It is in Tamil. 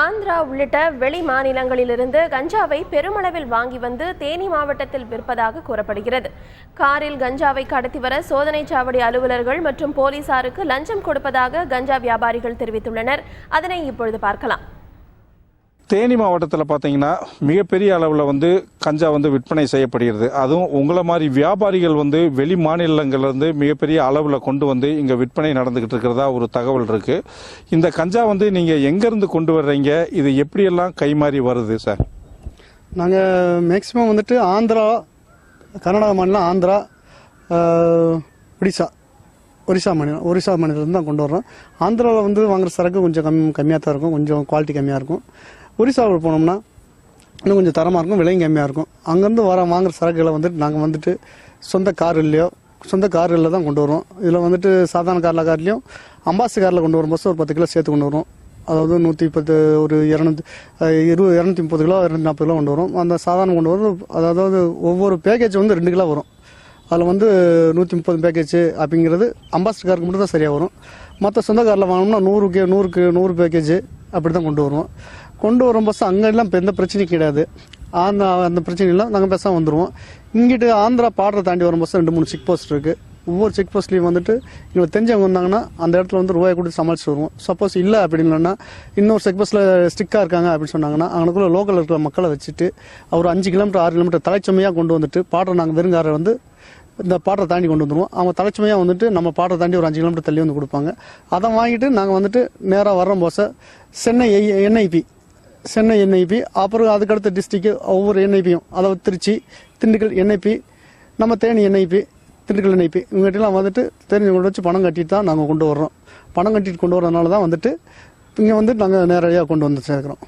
ஆந்திரா உள்ளிட்ட வெளி மாநிலங்களிலிருந்து கஞ்சாவை பெருமளவில் வாங்கி வந்து தேனி மாவட்டத்தில் விற்பதாக கூறப்படுகிறது. காரில் கஞ்சாவை கடத்தி வர சோதனை சாவடி அலுவலர்கள் மற்றும் போலீசாருக்கு லஞ்சம் கொடுப்பதாக கஞ்சா வியாபாரிகள் தெரிவித்துள்ளனர். அதனை இப்பொழுது பார்க்கலாம். தேனி மாவட்டத்தில் பார்த்தீங்கன்னா மிகப்பெரிய அளவில் கஞ்சா விற்பனை செய்யப்படுகிறது. அதுவும் உங்களை மாதிரி வியாபாரிகள் வெளி மாநிலங்கள்லேருந்து மிகப்பெரிய அளவில் கொண்டு இங்கே விற்பனை நடந்துகிட்டு இருக்கிறதா ஒரு தகவல் இருக்கு. இந்த கஞ்சா நீங்கள் எங்கேருந்து கொண்டு வர்றீங்க, இது எப்படியெல்லாம் கைமாறி வருது சார்? நாங்கள் மேக்சிமம் ஆந்திரா, கர்நாடகா மாநிலம், ஆந்திரா, ஒரிசா மாநிலத்திலிருந்து தான் கொண்டு வர்றோம். ஆந்திராவில் வாங்குற சரக்கு கொஞ்சம் கம்மியாக தான் இருக்கும், கொஞ்சம் குவாலிட்டி கம்மியாக இருக்கும். ஒரிசாவில் போனோம்னா இன்னும் கொஞ்சம் தரமாக இருக்கும், விலையும் கம்மியாக இருக்கும். அங்கேருந்து வாங்குற சரக்குகளை நாங்கள் சொந்த கார்களில் தான் கொண்டு வரோம். இதில் சாதாரண கார்லையும் அம்பாசி காரில் கொண்டு வரும்போது ஒரு 10 கிலோ சேர்த்து கொண்டு வரும். அதாவது 110, ஒரு 230 கிலோ 240 கிலோ கொண்டு வரும். அந்த சாதாரண கொண்டு வரும். அதாவது ஒவ்வொரு பேக்கேஜ் 2 கிலோ வரும். அதில் 130 பேக்கேஜ் அப்படிங்கிறது அம்பாசிடர் காருக்கு மட்டும் தான் சரியாக வரும். மற்ற சொந்த காரில் வாங்கினோம்னா 100 பேக்கேஜ் அப்படி தான் கொண்டு வருவோம். கொண்டு வரும் பஸ் அங்கெல்லாம் எந்த பிரச்சனையும் கிடையாது. அந்த பிரச்சனையெல்லாம் நாங்கள் பேசாமல் வந்துடுவோம். இங்கிட்டு ஆந்திரா பார்டரை தாண்டி வரும் பஸ் 2-3 செக் போஸ்ட் இருக்குது. ஒவ்வொரு செக் போஸ்ட்லேயும் எங்களுக்கு தெரிஞ்சவங்க வந்தாங்கன்னா அந்த இடத்துல ரூபாய் கொடுத்து சமாளிச்சு வருவோம். சப்போஸ் இல்லை அப்படின்னா இன்னொரு செக் போஸ்ட்டில் ஸ்ட்ரிக்டாக இருக்காங்க அப்படின்னு சொன்னாங்கன்னா அவனுக்குள்ள லோக்கல் இருக்கிற மக்களை வச்சுட்டு ஒரு 5 கிலோமீட்டர் 6 கிலோமீட்டர் தலைச்சுமையாக கொண்டு பார்டரை நாங்கள் வெறுங்காரை இந்த பாட்டை தாண்டி கொண்டு வந்துடுவோம். அவங்க தலைச்சுமையாக நம்ம பாட்டை தாண்டி ஒரு 5 கிலோமீட்டர் தள்ளி கொடுப்பாங்க. அதை வாங்கிட்டு நாங்கள் நேராக வர்ற போச சென்னை என்ஐபி, அப்புறம் அதுக்கடுத்த டிஸ்ட்ரிக்ட் ஒவ்வொரு என்ஐபியும், அதாவது திருச்சி, திண்டுக்கல் என்ஐபி, நம்ம தேனி என்ஐபி, திண்டுக்கல் என்ஐபி, இவங்ககிட்டலாம் தெரிஞ்சவங்கள வச்சு பணம் கட்டிட்டு தான் நாங்கள் கொண்டு வர்றோம். பணம் கட்டிட்டு கொண்டு வரதுனால தான் இங்கே நாங்கள் நேரடியாக கொண்டு சேர்க்குறோம்.